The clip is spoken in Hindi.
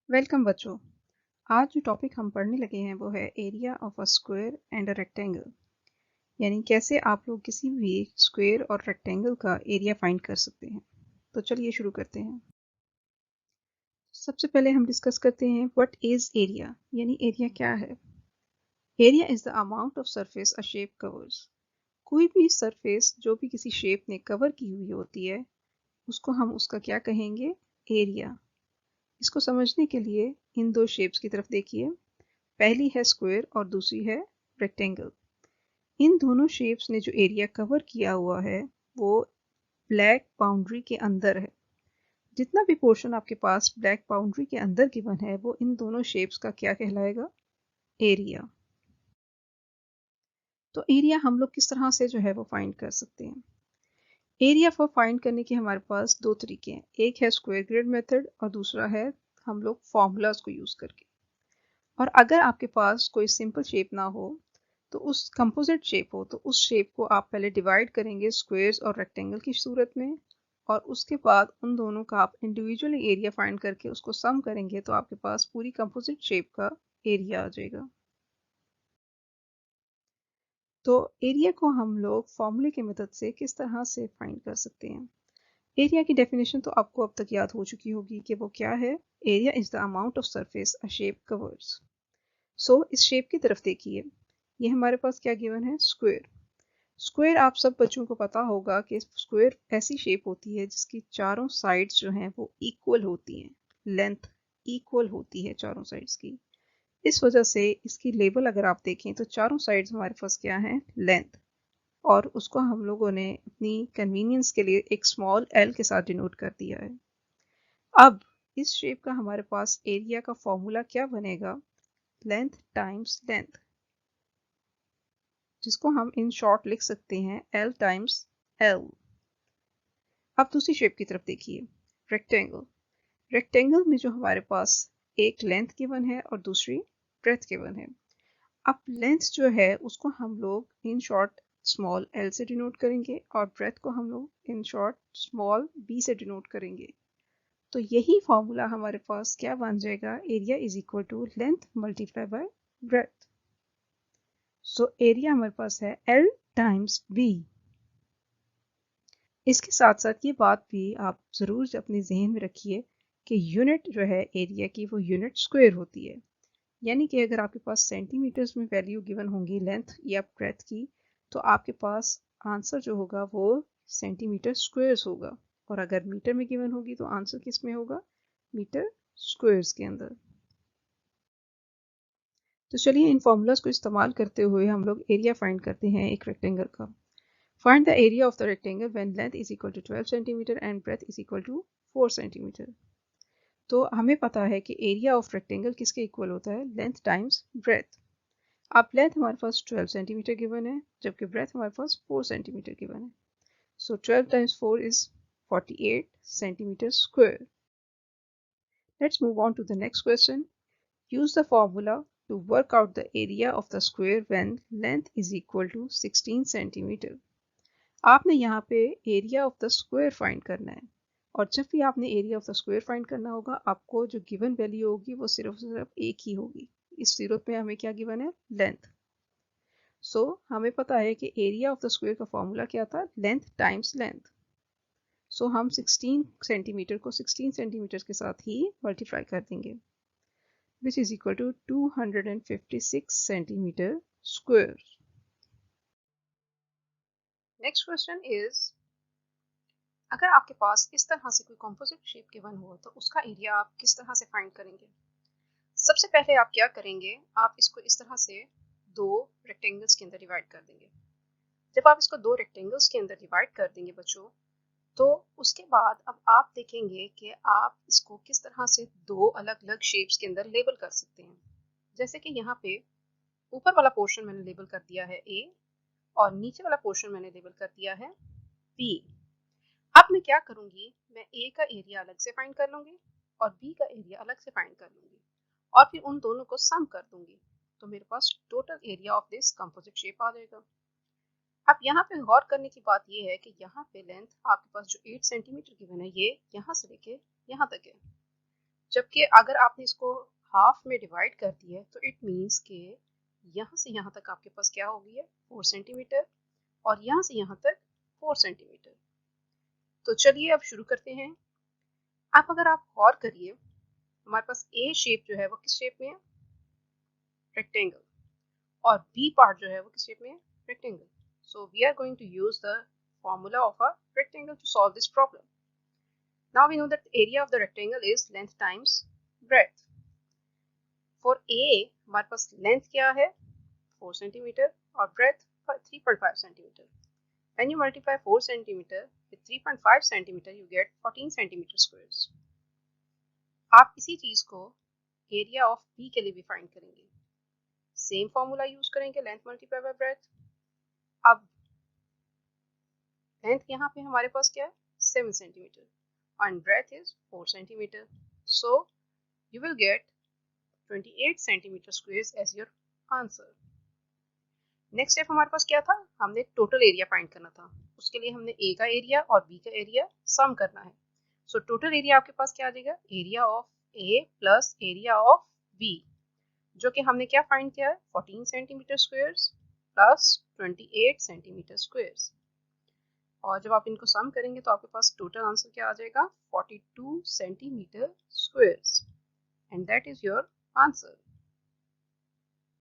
वेलकम बच्चों। आज जो टॉपिक हम पढ़ने लगे हैं वो है area of a square and a rectangle. यानी कैसे आप लोग किसी भी स्क्वायर और रेक्टेंगल का एरिया फाइंड कर सकते हैं। तो चलिए शुरू करते हैं। सबसे पहले हम डिस्कस करते हैं व्हाट इज एरिया, यानी एरिया क्या है। Area is the amount of surface a shape covers. कोई भी सरफेस जो भी किसी शेप ने कवर की हुई होती है उसको हम उसका क्या कहेंगे, एरिया। इसको समझने के लिए इन दो शेप्स की तरफ देखिए। पहली है स्क्वायर और दूसरी है रेक्टेंगल। इन दोनों शेप्स ने जो एरिया कवर किया हुआ है वो ब्लैक बाउंड्री के अंदर है। जितना भी पोर्शन आपके पास ब्लैक बाउंड्री के अंदर गिवन है वो इन दोनों शेप्स का क्या कहलाएगा, एरिया। तो एरिया हम लोग किस तरह से जो है वो फाइंड कर सकते हैं। एरिया फॉर फाइंड करने के हमारे पास दो तरीके हैं, एक है स्क्वायर ग्रिड मेथड और दूसरा है हम लोग फॉर्मूलाज को यूज करके। और अगर आपके पास कोई सिंपल शेप ना हो तो उस कंपोजिट शेप हो तो उस शेप को आप पहले डिवाइड करेंगे स्क्वायर्स और रेक्टेंगल की सूरत में, और उसके बाद उन दोनों का आप इंडिविजुअली एरिया फाइंड करके उसको सम करेंगे तो आपके पास पूरी कंपोजिट शेप का एरिया आ जाएगा। तो एरिया को हम लोग फॉर्मूले की मदद से किस तरह से फाइंड कर सकते हैं। एरिया की डेफिनेशन तो आपको अब तक याद हो चुकी होगी कि वो क्या है। Area is the amount of surface a shape covers. So इस शेप की तरफ देखिए, ये हमारे पास क्या गिवन है, स्क्वायर। स्क्वायर आप सब बच्चों को पता होगा कि स्क्वायर ऐसी शेप होती है जिसकी चारों साइड्स जो हैं वो इक्वल होती हैं, लेंथ इक्वल होती है चारों साइड्स की। इस वजह से इसकी लेवल अगर आप देखें तो चारों साइड्स हमारे पास क्या है, लेंथ। और उसको हम लोगों ने अपनी कन्वीनियंस के लिए एक स्मॉल एल के साथ डिनोट कर दिया है। अब इस शेप का हमारे पास एरिया का फॉर्मूला क्या बनेगा, लेंथ टाइम्स लेंथ, जिसको हम इन शॉर्ट लिख सकते हैं L टाइम्स L। अब दूसरी शेप की तरफ देखिए, रेक्टेंगल। रेक्टेंगल में जो हमारे पास एक लेंथ गिवन है और दूसरी ब्रेथ गिवन है। अब लेंथ जो है उसको हम लोग इन शॉर्ट स्मॉल l से डिनोट करेंगे और ब्रेथ को हम लोग इन शॉर्ट स्मॉल b से डिनोट करेंगे। तो यही फॉर्मूला हमारे पास क्या बन जाएगा, area is equal to length multiply by breadth. So area हमारे पास है L टाइम्स B। इसके साथ साथ ये बात भी आप ज़रूर अपने जहन में रखिए कि यूनिट जो है एरिया की वो यूनिट स्क्वायर होती है। यानी कि अगर आपके पास सेंटीमीटर्स में वैल्यू गिवन होंगी लेंथ या ब्रेथ की, तो आपके पास आंसर जो होगा वो सेंटीमीटर स्क्वायर्स होगा। और अगर मीटर में गिवन होगी तो आंसर किस में होगा, मीटर स्क्वायर्स के अंदर। तो चलिए इन फॉर्मूलाज को इस्तेमाल करते हुए हम लोग एरिया फाइंड करते हैं एक रेक्टेंगल का। Find the area of the rectangle when length is equal to 12 cm and breadth is equal to 4 cm। तो हमें पता है कि एरिया ऑफ रेक्टेंगल किसके इक्वल होता है, लेंथ टाइम्स ब्रेथ। अब लेंथ हमारे पास 12 सेंटीमीटर गिवन है जबकि ब्रेथ हमारे पास 4 सेंटीमीटर गिवन है। सो 12 times 4 is 48 centimetre square. Let's move on to the next question. Use the formula to work out the area of the square when length is equal to 16 cm। आपने यहाँ पे area of the square find करना है, और जब भी आपने area of the square find करना होगा आपको जो गिवन वैल्यू होगी वो सिर्फ एक ही होगी। इस सूरत में हमें क्या गिवन है, लेंथ। सो हमें पता है कि एरिया ऑफ द स्क्वायर का फॉर्मूला क्या था, लेंथ टाइम्स लेंथ। सो हम 16 सेंटीमीटर को 16 सेंटीमीटर के साथ ही मल्टीप्लाई कर देंगे, which is equal to 256 centimetre square. Next question is, अगर आपके पास इस तरह से कोई कॉम्पोजिट शेप गिवन हो तो उसका एरिया आप किस तरह से फाइंड करेंगे। सबसे पहले आप क्या करेंगे, आप इसको इस तरह से दो रेक्टेंगल्स के अंदर डिवाइड कर देंगे। जब आप इसको दो रेक्टेंगल्स के अंदर डिवाइड कर देंगे बच्चों, तो उसके बाद अब आप देखेंगे कि आप इसको किस तरह से दो अलग अलग शेप्स के अंदर लेबल कर सकते हैं। जैसे कि यहाँ पे ऊपर वाला पोर्शन मैंने लेबल कर दिया है ए, और नीचे वाला पोर्शन मैंने लेबल कर दिया है बी। अब मैं क्या करूंगी, मैं ए का एरिया अलग से फाइंड कर लूंगी और बी का एरिया अलग से फाइंड कर लूंगी और फिर उन दोनों को सम कर दूंगी। तो मेरे पास total area of this composite shape आ जाएगा। अब यहाँ पे गौर करने की बात यह है कि यहाँ पे लेंथ आपके पास जो 8 सेंटीमीटर गिवन है ये यहाँ से लेके यहाँ तक है, जबकि अगर आपने इसको हाफ में डिवाइड कर दिया है तो इट मीन्स के यहाँ से यहाँ तक आपके पास क्या हो गई है 4 सेंटीमीटर और यहाँ से यहाँ तक 4 सेंटीमीटर। तो चलिए अब शुरू करते हैं। अब अगर आप गौर करिए हमारे पास ए शेप जो है वो किस शेप में है, रेक्टेंगल, और बी पार्ट जो है वो किस शेप में है, rectangle. So we are going to use the formula of a rectangle to solve this problem. Now we know that the area of the rectangle is length times breadth. For A हमारे पास length क्या है 4 cm और breadth 3.5 cm. When you multiply 4 cm with 3.5 cm you get 14 cm squares. आप इसी चीज को area of B के लिए भी फाइंड करेंगे। सेम फॉर्मूला यूज करेंगे लेंथ मल्टीप्लाई बाय ब्रेथ। अब लेंथ यहाँ पे हमारे पास क्या है 7 centimetre and breadth is 4 centimeter. So you will get 28 centimeter squares as your answer. Next step हमारे पास क्या था, हमने टोटल एरिया फाइंड करना था। उसके लिए हमने ए का एरिया और बी का एरिया सम करना है। सो टोटल एरिया आपके पास क्या आ जाएगा, area of A plus area of B, जो कि हमने क्या फाइंड किया है 14 centimetre squares plus 28 centimetre squares. और जब आप इनको सम करेंगे तो आपके पास टोटल आंसर क्या आ जाएगा 42 centimetre squares, and that is your answer.